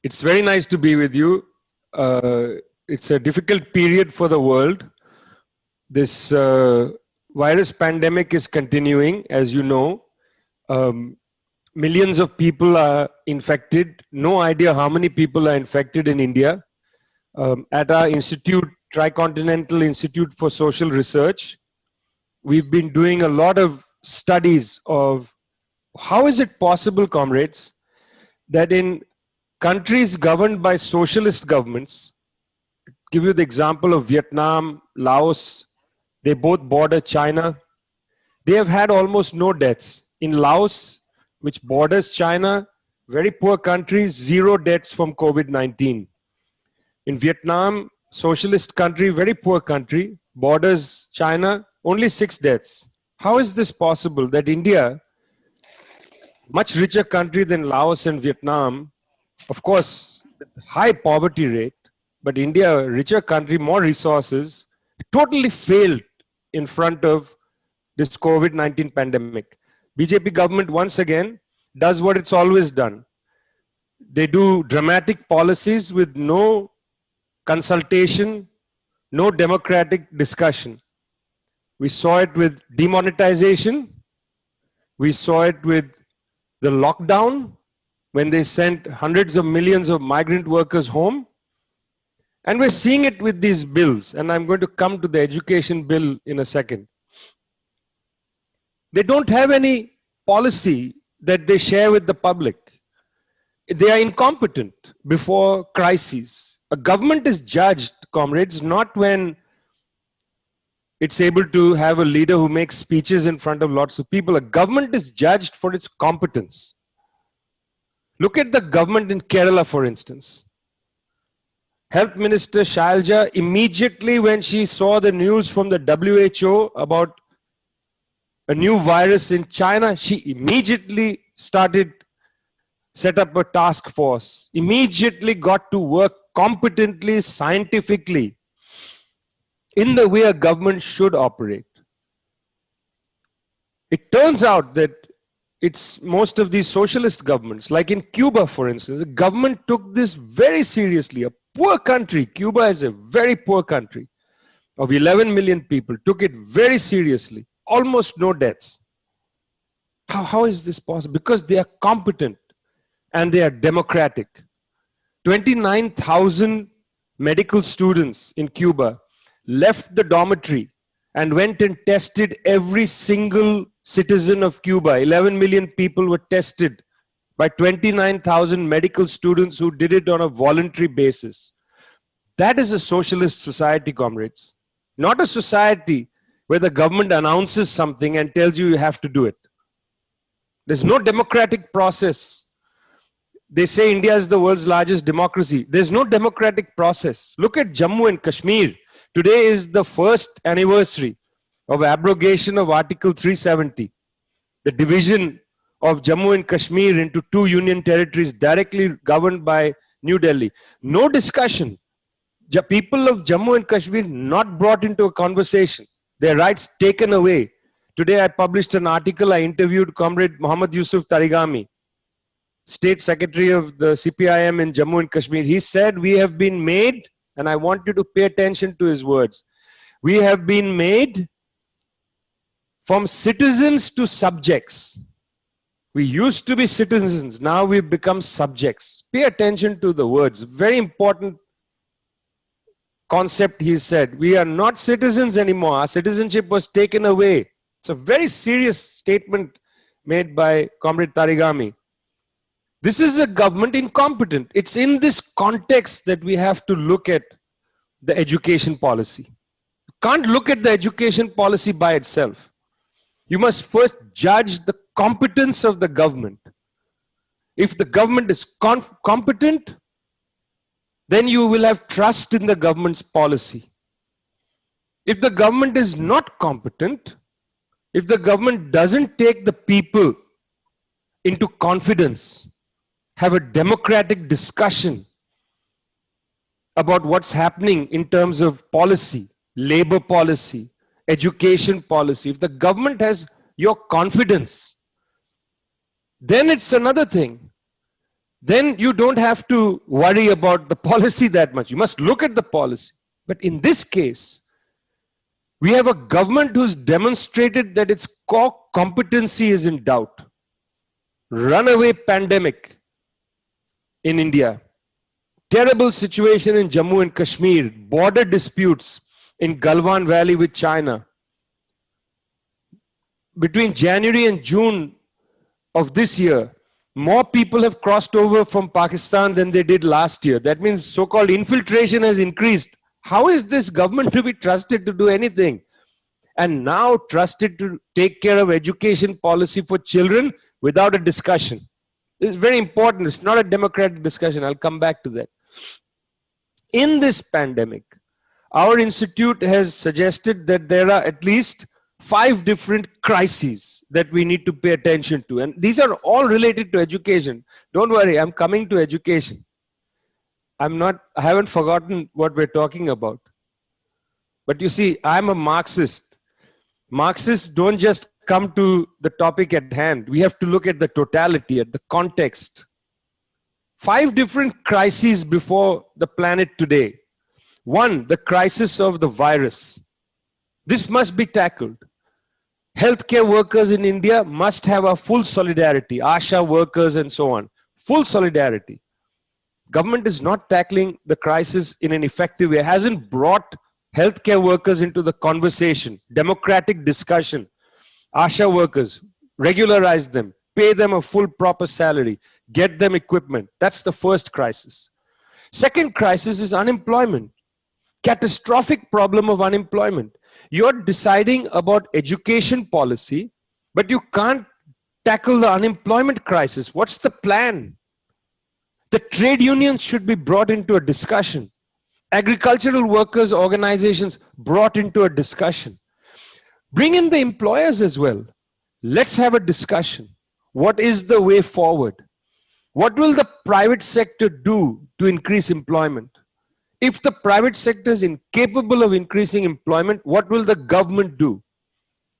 It's very nice to be with you. It's a difficult period for the world. This virus pandemic is continuing, as you know. Um, Millions of people are infected. No idea how many people are infected in India. At our institute, Tricontinental Institute for Social Research, we've been doing a lot of studies of how is it possible, comrades, that in countries governed by socialist governments, give you the example of Vietnam, Laos, they both border China. They have had almost no deaths. In Laos, which borders China, very poor country, zero deaths from COVID-19. In Vietnam, socialist country, very poor country, borders China, only 6 deaths. How is this possible that India, much richer country than Laos and Vietnam, of course, with high poverty rate, but India, a richer country, more resources, totally failed in front of this COVID-19 pandemic. BJP government once again does what it's always done. They do dramatic policies with no consultation, no democratic discussion. We saw it with demonetization. We saw it with the lockdown when they sent hundreds of millions of migrant workers home. And we're seeing it with these bills. And I'm going to come to the education bill in a second. They don't have any policy that they share with the public. They are incompetent before crises. A government is judged, comrades, not when it's able to have a leader who makes speeches in front of lots of people. A government is judged for its competence. Look at the government in Kerala, for instance. Health Minister Shailja, immediately when she saw the news from the WHO about a new virus in China, she immediately set up a task force, immediately got to work competently, scientifically, in the way a government should operate. It turns out that it's most of these socialist governments, like in Cuba, for instance, the government took this very seriously. A poor country, Cuba is a very poor country of 11 million people, took it very seriously. Almost no deaths. How is this possible? Because they are competent and they are democratic. 29,000 medical students in Cuba left the dormitory and went and tested every single citizen of Cuba. 11 million people were tested by 29,000 medical students who did it on a voluntary basis. That is a socialist society, comrades. Not a society where the government announces something and tells you you have to do it. There's no democratic process. They say India is the world's largest democracy. There's no democratic process. Look at Jammu and Kashmir. Today is the first anniversary of abrogation of Article 370, the division of Jammu and Kashmir into 2 union territories directly governed by New Delhi. No discussion. The people of Jammu and Kashmir not brought into a conversation. Their rights taken away. Today I published an article, I interviewed Comrade Muhammad Yusuf Tarigami, State Secretary of the CPIM in Jammu and Kashmir. He said, we have been made, and I want you to pay attention to his words, we have been made from citizens to subjects. We used to be citizens, now we've become subjects. Pay attention to the words, very important concept he said. We are not citizens anymore, our citizenship was taken away. It's a very serious statement made by Comrade Tarigami. This is a government incompetent. It's in this context that we have to look at the education policy. You can't look at the education policy by itself. You must first judge the competence of the government. If the government is competent, then you will have trust in the government's policy. If the government is not competent, if the government doesn't take the people into confidence, have a democratic discussion about what's happening in terms of policy, labor policy, education policy, if the government has your confidence, then it's another thing. then you don't have to worry about the policy that much. You must look at the policy. But in this case, we have a government who's demonstrated that its core competency is in doubt. Runaway pandemic in India, terrible situation in Jammu and Kashmir, border disputes in Galwan Valley with China. Between January and June of this year, more people have crossed over from Pakistan than they did last year. That means so-called infiltration has increased. How is this government to be trusted to do anything? And now trusted to take care of education policy for children without a discussion. This is very important. It's not a democratic discussion. I'll come back to that. In this pandemic, our institute has suggested that there are at least 5 different crises that we need to pay attention to. And these are all related to education. Don't worry, I'm coming to education. I haven't forgotten what we're talking about. But you see, I'm a Marxist. Marxists don't just come to the topic at hand. We have to look at the totality, at the context. 5 different crises before the planet today. 1, the crisis of the virus. This must be tackled. Healthcare workers in India must have a full solidarity, ASHA workers and so on. Full solidarity. Government is not tackling the crisis in an effective way, hasn't brought healthcare workers into the conversation, democratic discussion. ASHA workers, regularize them, pay them a full proper salary, get them equipment. That's the first crisis. Second crisis is unemployment. Catastrophic problem of unemployment. You're deciding about education policy, but you can't tackle the unemployment crisis. What's the plan? The trade unions should be brought into a discussion. Agricultural workers organizations brought into a discussion. Bring in the employers as well. Let's have a discussion. What is the way forward? What will the private sector do to increase employment? If the private sector is incapable of increasing employment, what will the government do?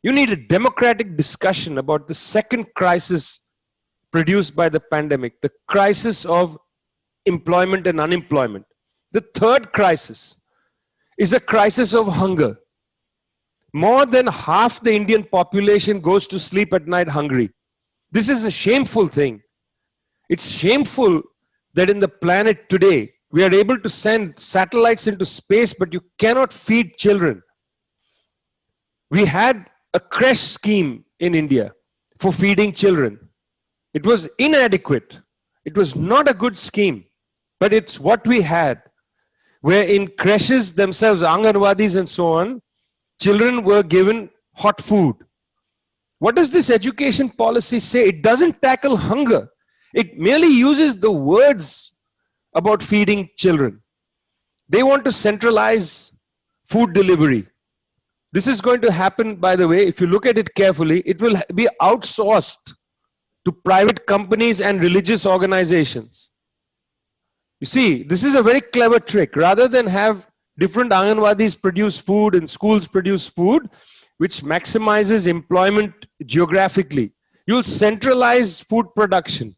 You need a democratic discussion about the second crisis produced by the pandemic, the crisis of employment and unemployment. The third crisis is a crisis of hunger. More than half the Indian population goes to sleep at night hungry. This is a shameful thing. It's shameful that in the planet today, we are able to send satellites into space, but you cannot feed children. We had a creche scheme in India for feeding children. It was inadequate. It was not a good scheme, but it's what we had. Where in creches themselves, Anganwadis and so on, children were given hot food. What does this education policy say? It doesn't tackle hunger. It merely uses the words about feeding children. They want to centralize food delivery. This is going to happen, by the way, if you look at it carefully, it will be outsourced to private companies and religious organizations. You see, this is a very clever trick. Rather than have different Anganwadis produce food and schools produce food, which maximizes employment geographically, you'll centralize food production.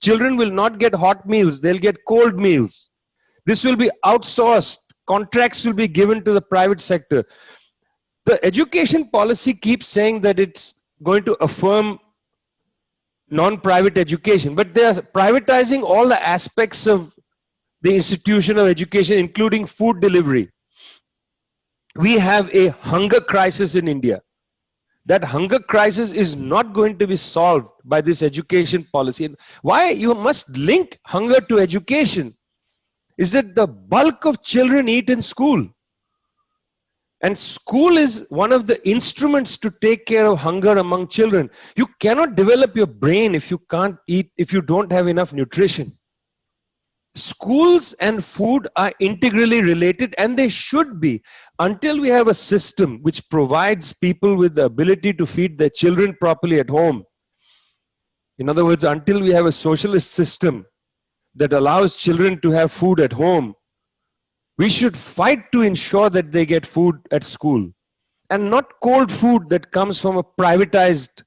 Children will not get hot meals, they'll get cold meals. This will be outsourced. Contracts will be given to the private sector. The education policy keeps saying that it's going to affirm non-private education, but they are privatizing all the aspects of the institution of education, including food delivery. We have a hunger crisis in India. That hunger crisis is not going to be solved by this education policy. And why you must link hunger to education is that the bulk of children eat in school. And school is one of the instruments to take care of hunger among children. You cannot develop your brain if you can't eat, if you don't have enough nutrition. Schools and food are integrally related, and they should be, until we have a system which provides people with the ability to feed their children properly at home. In other words, until we have a socialist system that allows children to have food at home, we should fight to ensure that they get food at school, and not cold food that comes from a privatized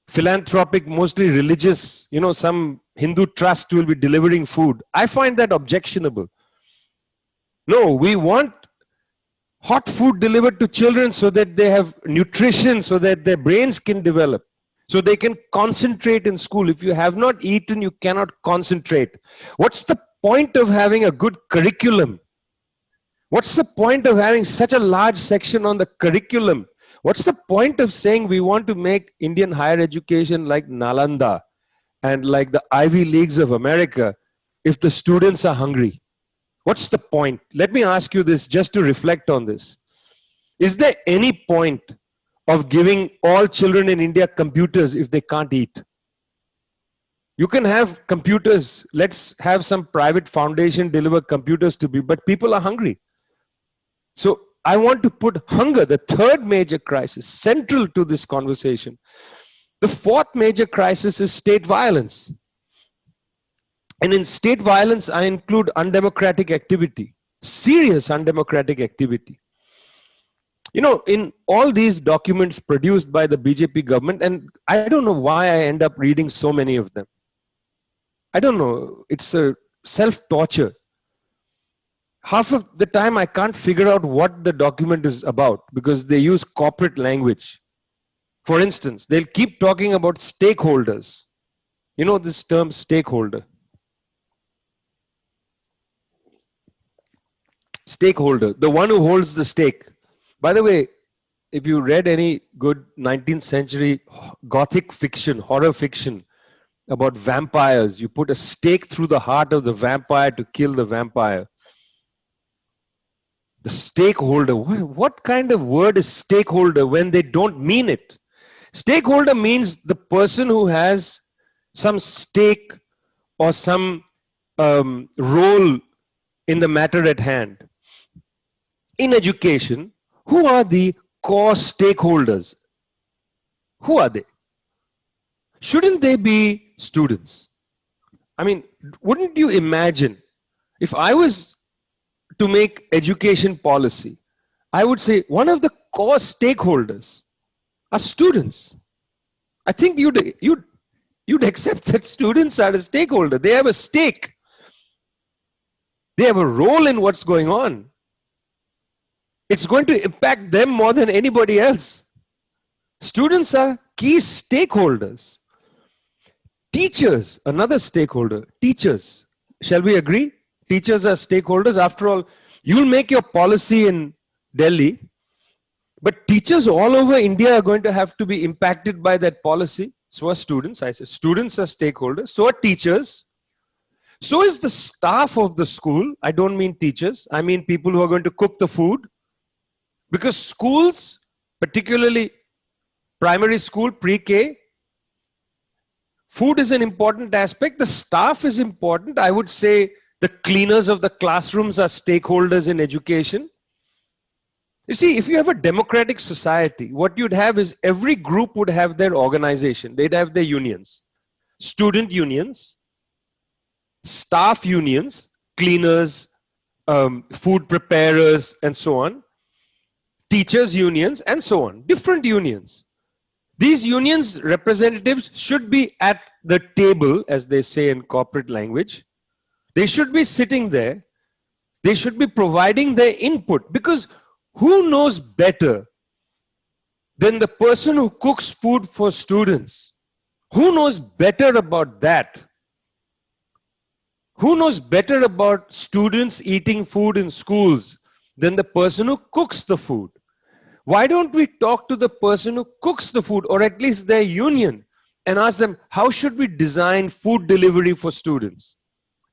philanthropic, mostly religious, some Hindu trust will be delivering food. I find that objectionable. No, we want hot food delivered to children so that they have nutrition, so that their brains can develop, so they can concentrate in school. If you have not eaten, you cannot concentrate. What's the point of having a good curriculum? What's the point of having such a large section on the curriculum? What's the point of saying we want to make Indian higher education like Nalanda and like the Ivy Leagues of America if the students are hungry? What's the point? Let me ask you this just to reflect on this. Is there any point of giving all children in India computers if they can't eat? You can have computers. Let's have some private foundation deliver computers to people, but people are hungry. So I want to put hunger, the third major crisis, central to this conversation. The fourth major crisis is state violence. And in state violence, I include undemocratic activity, serious undemocratic activity. In all these documents produced by the BJP government, and I don't know why I end up reading so many of them. I don't know, it's a self-torture. Half of the time I can't figure out what the document is about because they use corporate language. For instance, they'll keep talking about stakeholders. You know this term stakeholder. Stakeholder, the one who holds the stake. By the way, if you read any good 19th century gothic fiction, horror fiction about vampires, you put a stake through the heart of the vampire to kill the vampire. The stakeholder, what kind of word is stakeholder when they don't mean it? Stakeholder means the person who has some stake or some role in the matter at hand. In education, who are the core stakeholders? Who are they? Shouldn't they be students? I mean, wouldn't you imagine if I was to make education policy, I would say one of the core stakeholders are students. I think you'd accept that students are a stakeholder. They have a stake. They have a role in what's going on. It's going to impact them more than anybody else. Students are key stakeholders. Teachers, another stakeholder. Teachers, shall we agree? Teachers are stakeholders. After all, you'll make your policy in Delhi, but teachers all over India are going to have to be impacted by that policy. So are students. I say students are stakeholders. So are teachers. So is the staff of the school. I don't mean teachers. I mean people who are going to cook the food. Because schools, particularly primary school, pre-K, food is an important aspect. The staff is important. I would say the cleaners of the classrooms are stakeholders in education. You see, if you have a democratic society, what you'd have is every group would have their organization. They'd have their unions. Student unions, staff unions, cleaners, food preparers, and so on. Teachers unions, and so on. Different unions. These unions representatives should be at the table, as they say in corporate language. They should be sitting there. They should be providing their input, because who knows better than the person who cooks food for students? Who knows better about that? Who knows better about students eating food in schools than the person who cooks the food? Why don't we talk to the person who cooks the food, or at least their union, and ask them, how should we design food delivery for students?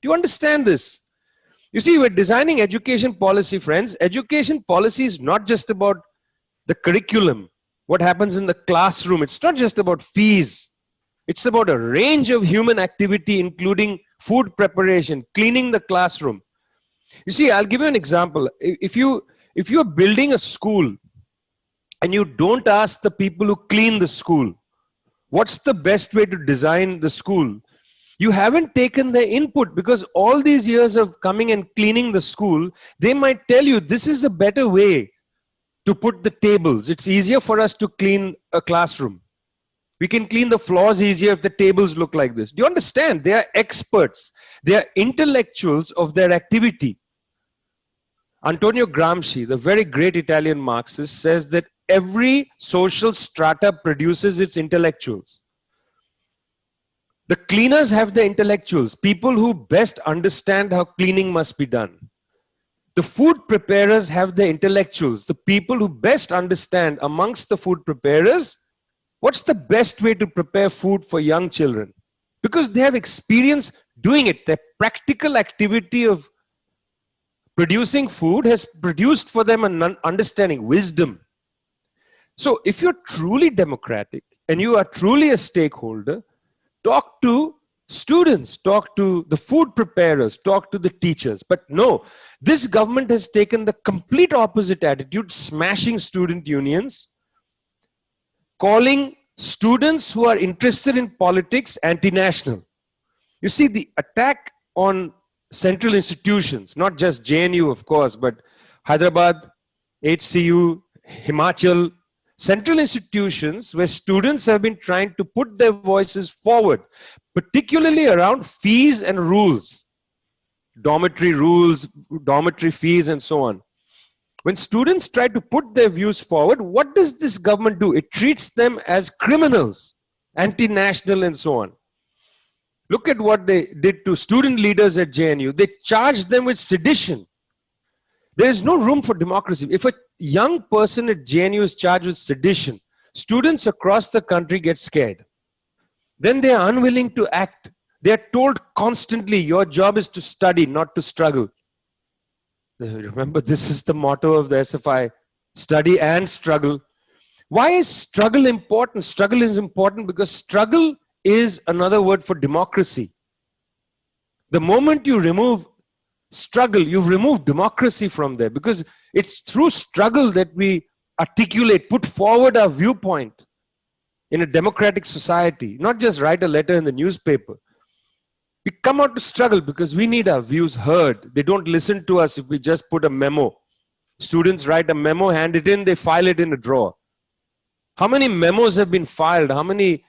Do you understand this? You see, we're designing education policy, friends. Education policy is not just about the curriculum, what happens in the classroom. It's not just about fees. It's about a range of human activity, including food preparation, cleaning the classroom. You see, I'll give you an example. If you're building a school and you don't ask the people who clean the school, what's the best way to design the school? You haven't taken their input, because all these years of coming and cleaning the school, they might tell you this is a better way to put the tables. It's easier for us to clean a classroom. We can clean the floors easier if the tables look like this. Do you understand? They are experts. They are intellectuals of their activity. Antonio Gramsci, the very great Italian Marxist, says that every social strata produces its intellectuals. The cleaners have the intellectuals, people who best understand how cleaning must be done. The food preparers have the intellectuals, the people who best understand amongst the food preparers what's the best way to prepare food for young children. Because they have experience doing it. Their practical activity of producing food has produced for them an understanding, wisdom. So if you're truly democratic and you are truly a stakeholder, talk to students, talk to the food preparers, talk to the teachers. But no, this government has taken the complete opposite attitude, smashing student unions, calling students who are interested in politics anti-national. You see, the attack on central institutions, not just JNU, of course, but Hyderabad, HCU, Himachal, central institutions where students have been trying to put their voices forward, particularly around fees and rules, dormitory fees, and so on. When students try to put their views forward, what does this government do? It treats them as criminals, anti-national, and so on. Look at what they did to student leaders at JNU. They charged them with sedition. There is no room for democracy. If a young person at JNU is charged with sedition, students across the country get scared. Then they are unwilling to act. They are told constantly, your job is to study, not to struggle. Remember, this is the motto of the SFI, study and struggle. Why is struggle important? Struggle is important because struggle is another word for democracy. The moment you remove struggle, you've removed democracy from there, because it's through struggle that we articulate, put forward our viewpoint in a democratic society, not just write a letter in the newspaper. We come out to struggle because we need our views heard. They don't listen to us if we just put a memo. Students write a memo, hand it in, they file it in a drawer. How many memos have been filed? How many,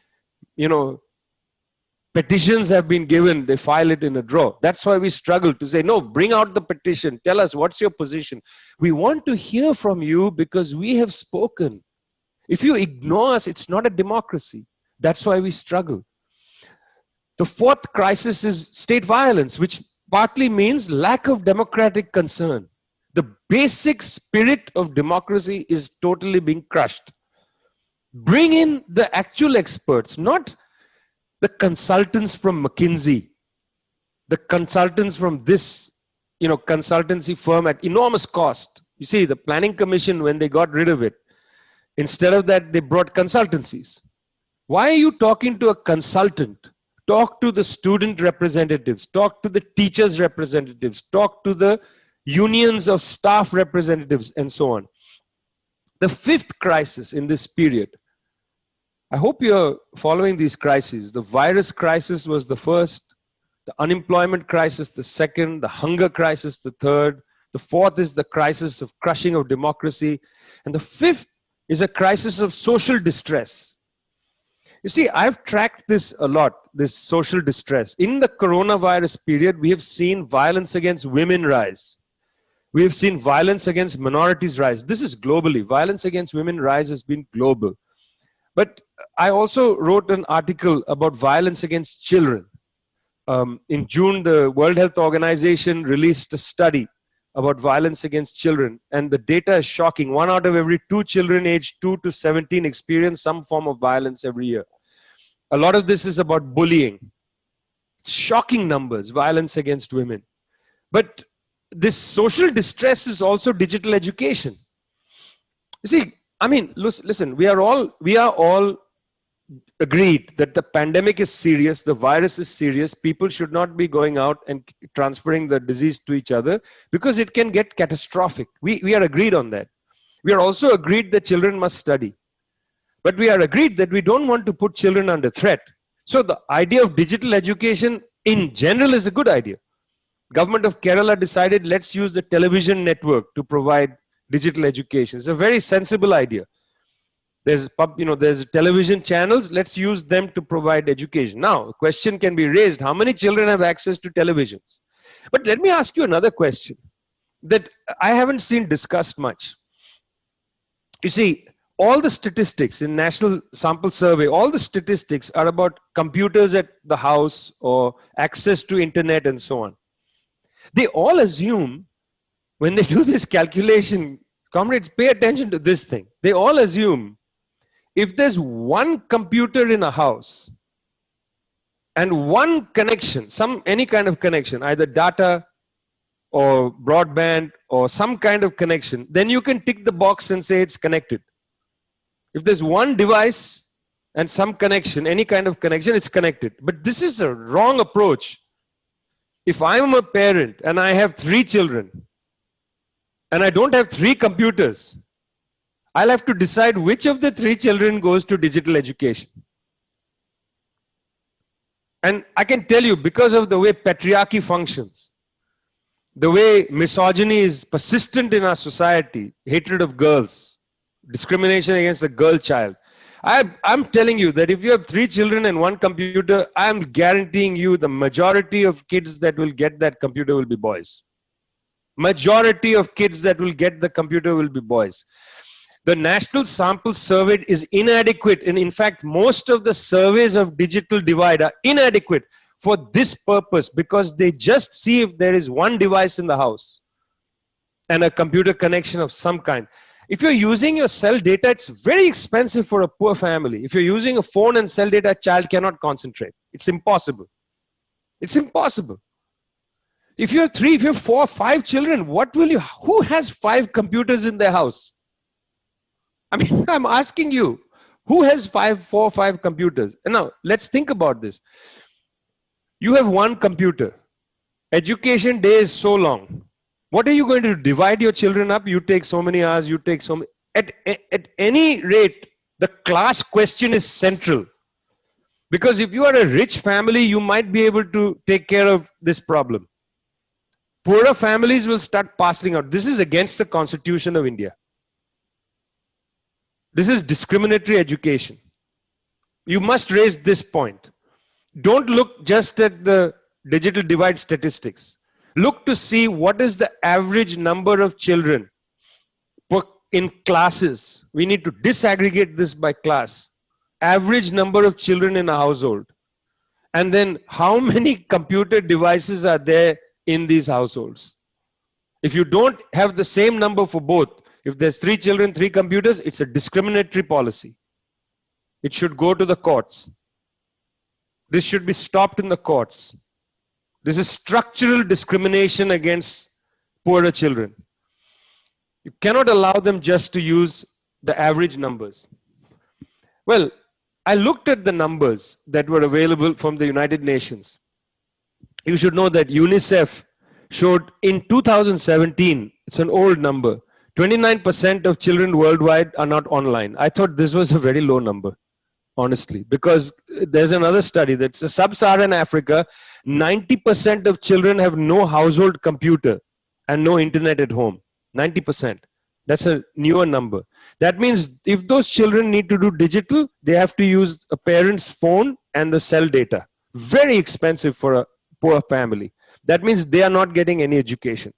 petitions have been given? They file it in a drawer. That's why we struggle to say, no, bring out the petition. Tell us, what's your position? We want to hear from you because we have spoken. If you ignore us, it's not a democracy. That's why we struggle. The fourth crisis is state violence, which partly means lack of democratic concern. The basic spirit of democracy is totally being crushed. Bring in the actual experts, not the consultants from McKinsey, the consultants from this, consultancy firm at enormous cost. You see, the Planning Commission, when they got rid of it, instead of that, they brought consultancies. Why are you talking to a consultant? Talk to the student representatives, talk to the teachers representatives, talk to the unions of staff representatives, and so on. The fifth crisis in this period, I hope you're following these crises. The virus crisis was the first, the unemployment crisis the second, the hunger crisis the third, the fourth is the crisis of crushing of democracy, and the fifth is a crisis of social distress. You see, I've tracked this a lot, this social distress. In the coronavirus period, we have seen violence against women rise. We have seen violence against minorities rise. This is globally. Violence against women rise has been global. But I also wrote an article about violence against children. In June, the World Health Organization released a study about violence against children. And the data is shocking. 1 out of every 2 children aged 2 to 17 experience some form of violence every year. A lot of this is about bullying. Shocking numbers, violence against women. But this social distress is also digital education. You see, listen, we are all agreed that the pandemic is serious, the virus is serious, people should not be going out and transferring the disease to each other because it can get catastrophic. We are agreed on that. We are also agreed that children must study. But we are agreed that we don't want to put children under threat. So the idea of digital education in general is a good idea. Government of Kerala decided, let's use the television network to provide digital education. It's a very sensible idea. There's there's television channels. Let's use them to provide education. Now, a question can be raised: how many children have access to televisions? But let me ask you another question that I haven't seen discussed much. You see, all the statistics in National Sample Survey, all the statistics are about computers at the house or access to internet and so on. They all assume, when they do this calculation, comrades, pay attention to this thing. They all assume if there's one computer in a house and one connection, any kind of connection, either data or broadband or some kind of connection, then you can tick the box and say it's connected. If there's one device and some connection, any kind of connection, it's connected. But this is a wrong approach. If I'm a parent and I have 3 children and I don't have 3 computers, I'll have to decide which of the 3 children goes to digital education. And I can tell you, because of the way patriarchy functions, the way misogyny is persistent in our society, hatred of girls, discrimination against the girl child, I'm telling you that if you have 3 children and 1 computer, I'm guaranteeing you the majority of kids that will get that computer will be boys. Majority of kids that will get the computer will be boys. The National Sample Survey is inadequate, and in fact, most of the surveys of digital divide are inadequate for this purpose, because they just see if there is one device in the house and a computer connection of some kind. If you're using your cell data, it's very expensive for a poor family. If you're using a phone and cell data, a child cannot concentrate. It's impossible. It's impossible. If you have 3, if you have 4, 5 children, who has 5 computers in their house? I mean, I'm asking you, who has 4, 5 computers? And now, let's think about this. You have 1 computer. Education day is so long. What are you going to do? Divide your children up? You take so many hours, you take so many. At any rate, the class question is central. Because if you are a rich family, you might be able to take care of this problem. Poorer families will start passing out. This is against the Constitution of India. This is discriminatory education. You must raise this point. Don't look just at the digital divide statistics. Look to see what is the average number of children in classes. We need to disaggregate this by class. Average number of children in a household. And then how many computer devices are there in these households? If you don't have the same number for both, if there's 3 children, 3 computers, it's a discriminatory policy. It should go to the courts. This should be stopped in the courts. This is structural discrimination against poorer children. You cannot allow them just to use the average numbers. Well, I looked at the numbers that were available from the United Nations. You should know that UNICEF showed in 2017, it's an old number, 29% of children worldwide are not online. I thought this was a very low number, honestly, because there's another study that's a sub-Saharan Africa, 90% of children have no household computer and no internet at home. 90%. That's a newer number. That means if those children need to do digital, they have to use a parent's phone and the cell data. Very expensive for a poor family. That means they are not getting any education.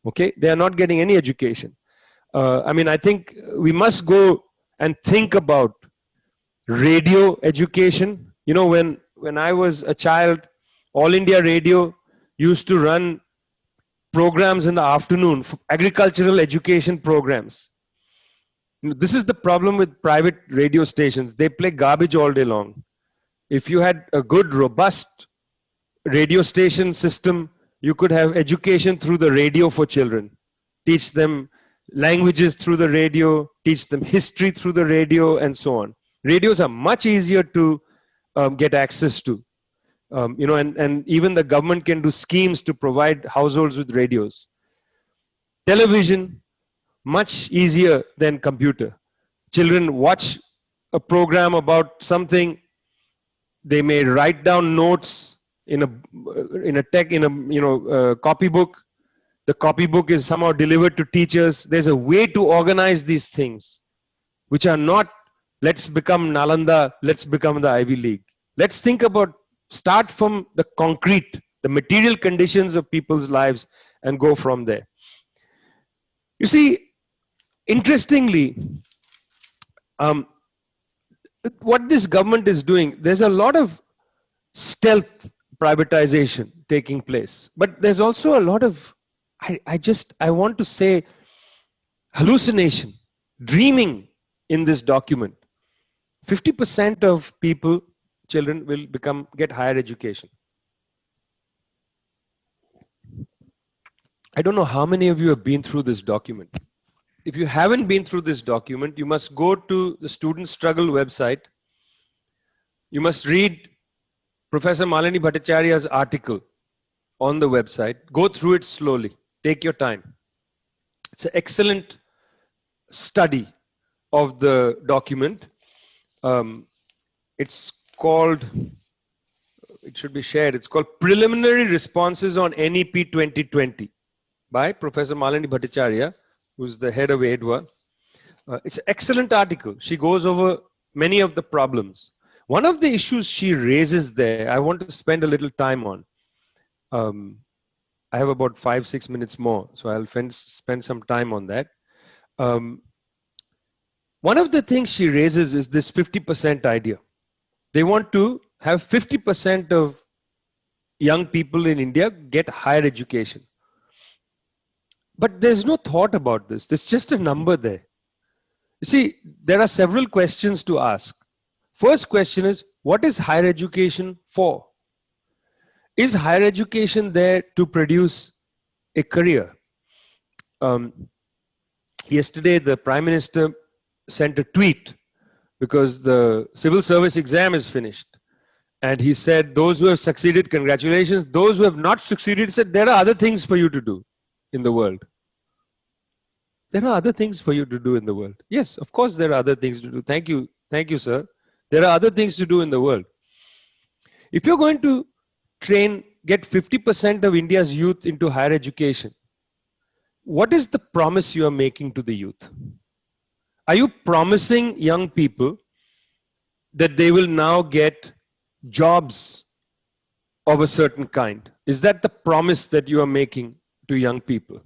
Okay, they are not getting any education. I mean, I think we must go and think about radio education. You know, when I was a child, All India Radio used to run programs in the afternoon, agricultural education programs. This is the problem with private radio stations. They play garbage all day long. If you had a good, robust radio station system, you could have education through the radio for children. Teach them languages through the radio, teach them history through the radio, and so on. Radios are much easier to get access to. You know, and even the government can do schemes to provide households with radios. Television, much easier than computer. Children watch a program about something, they may write down notes in a copybook. The copybook is somehow delivered to teachers. There's a way to organize these things which are not Let's become Nalanda. Let's become the Ivy League. Let's think about, start from the concrete, the material conditions of people's lives and go from there. You see, interestingly, what this government is doing, there's a lot of stealth privatization taking place, but there's also a lot of, I want to say, hallucination, dreaming in this document. 50% of people, children will get higher education. I don't know how many of you have been through this document. If you haven't been through this document, you must go to the Student Struggle website. You must read Professor Malini Bhattacharya's article on the website. Go through it slowly. Take your time. It's an excellent study of the document. It's called, it should be shared, it's called Preliminary Responses on NEP 2020 by Professor Malini Bhattacharya, who's the head of AIDWA. It's an excellent article. She goes over many of the problems. One of the issues she raises there, I want to spend a little time on. I have about 5-6 minutes more, so I'll spend some time on that. One of the things she raises is this 50% idea. They want to have 50% of young people in India get higher education. But there's no thought about this. There's just a number there. You see, there are several questions to ask. First question is, what is higher education for? Is higher education there to produce a career? Yesterday, the Prime Minister sent a tweet because the civil service exam is finished. And he said, those who have succeeded, congratulations. Those who have not succeeded, said, there are other things for you to do in the world. There are other things for you to do in the world. Yes, of course, there are other things to do. Thank you. Thank you, sir. There are other things to do in the world. If you're going to get 50% of India's youth into higher education, what is the promise you are making to the youth? Are you promising young people that they will now get jobs of a certain kind? Is that the promise that you are making to young people?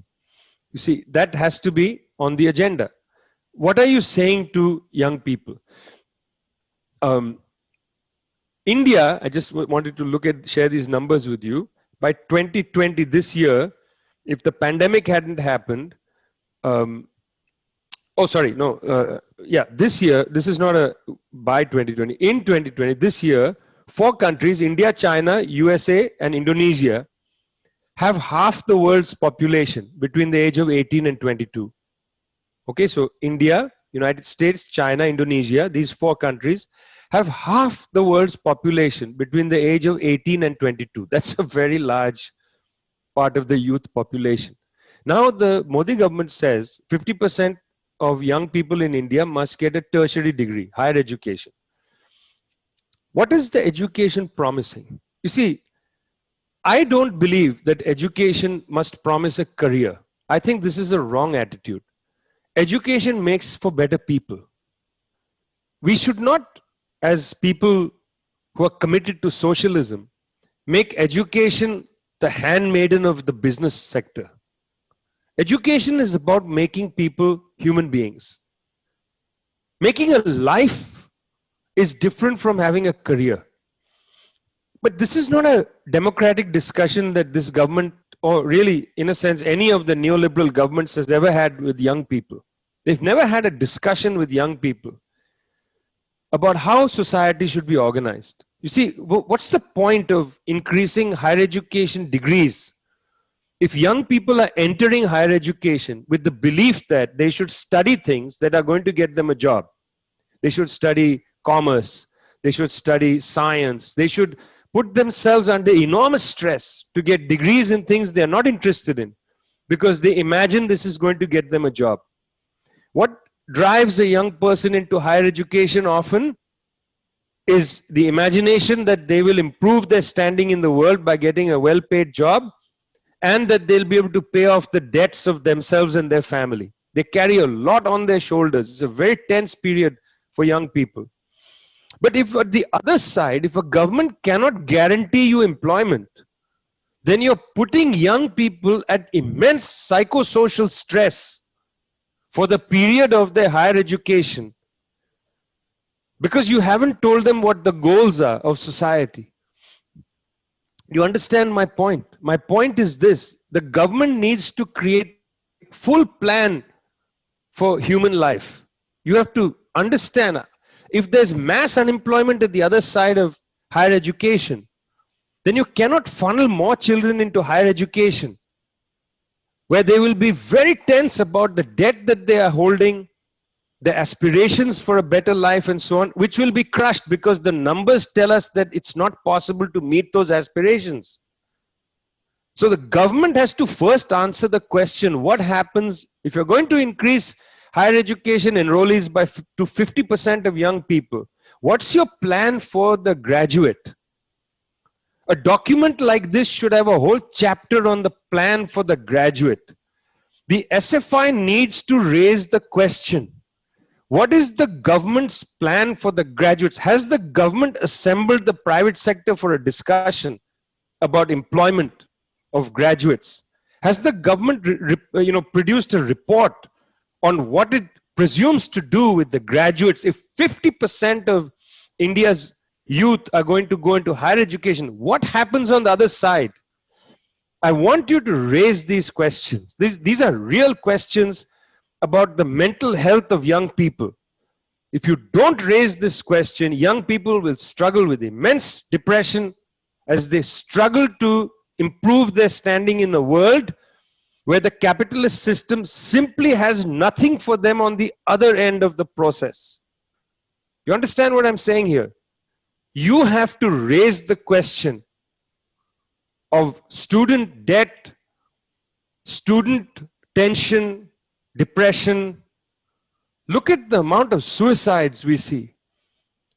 You see, that has to be on the agenda. What are you saying to young people? India, I just wanted to share these numbers with you. By 2020, this year, if the pandemic hadn't happened, this year, this is not by 2020. In 2020, this year, 4 countries, India, China, USA, and Indonesia, have half the world's population between the age of 18 and 22. Okay, so India, United States, China, Indonesia, these 4 countries have half the world's population between the age of 18 and 22. That's a very large part of the youth population. Now the Modi government says 50% of young people in India must get a tertiary degree, higher education. What is the education promising? You see, I don't believe that education must promise a career. I think this is a wrong attitude. Education makes for better people. We should not, as people who are committed to socialism, make education the handmaiden of the business sector. Education is about making people human beings. Making a life is different from having a career. But this is not a democratic discussion that this government, or really, in a sense, any of the neoliberal governments has ever had with young people. They've never had a discussion with young people about how society should be organized. You see, what's the point of increasing higher education degrees if young people are entering higher education with the belief that they should study things that are going to get them a job? They should study commerce. They should study science. They should put themselves under enormous stress to get degrees in things they are not interested in because they imagine this is going to get them a job. What drives a young person into higher education often is the imagination that they will improve their standing in the world by getting a well-paid job and that they'll be able to pay off the debts of themselves and their family. They carry a lot on their shoulders. It's a very tense period for young people. But if at the other side, if a government cannot guarantee you employment, then you're putting young people at immense psychosocial stress for the period of their higher education, because you haven't told them what the goals are of society. You understand my point? My point is this: the government needs to create full plan for human life. You have to understand, if there's mass unemployment at the other side of higher education, then you cannot funnel more children into higher education, where they will be very tense about the debt that they are holding, the aspirations for a better life and so on, which will be crushed because the numbers tell us that it's not possible to meet those aspirations. So the government has to first answer the question, what happens if you're going to increase higher education enrollees to 50% of young people? What's your plan for the graduate? A document like this should have a whole chapter on the plan for the graduate. The SFI needs to raise the question, what is the government's plan for the graduates? Has the government assembled the private sector for a discussion about employment of graduates? Has the government produced a report on what it presumes to do with the graduates if 50% of India's youth are going to go into higher education? What happens on the other side? I want you to raise these questions. These are real questions about the mental health of young people. If you don't raise this question, young people will struggle with immense depression as they struggle to improve their standing in the world, where the capitalist system simply has nothing for them on the other end of the process. You understand what I'm saying here? You have to raise the question of student debt, student tension, depression. Look at the amount of suicides we see.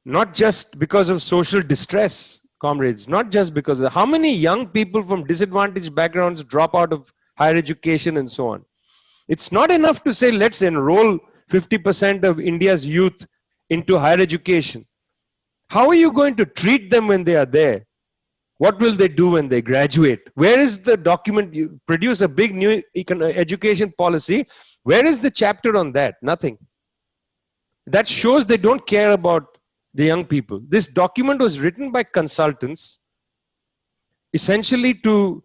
Not just because of social distress, comrades, not just because of how many young people from disadvantaged backgrounds drop out of higher education and so on. It's not enough to say, let's enroll 50% of India's youth into higher education. How are you going to treat them when they are there? What will they do when they graduate? Where is the document? You produce a big new education policy. Where is the chapter on that? Nothing. That shows they don't care about the young people. This document was written by consultants, essentially to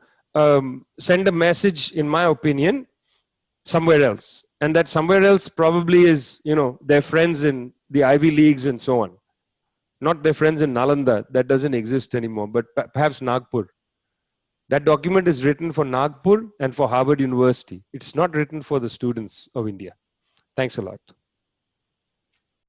send a message, in my opinion, somewhere else. And that somewhere else probably is, their friends in the Ivy Leagues and so on. Not their friends in Nalanda, that doesn't exist anymore, but perhaps Nagpur. That document is written for Nagpur and for Harvard University. It's not written for the students of India. Thanks a lot.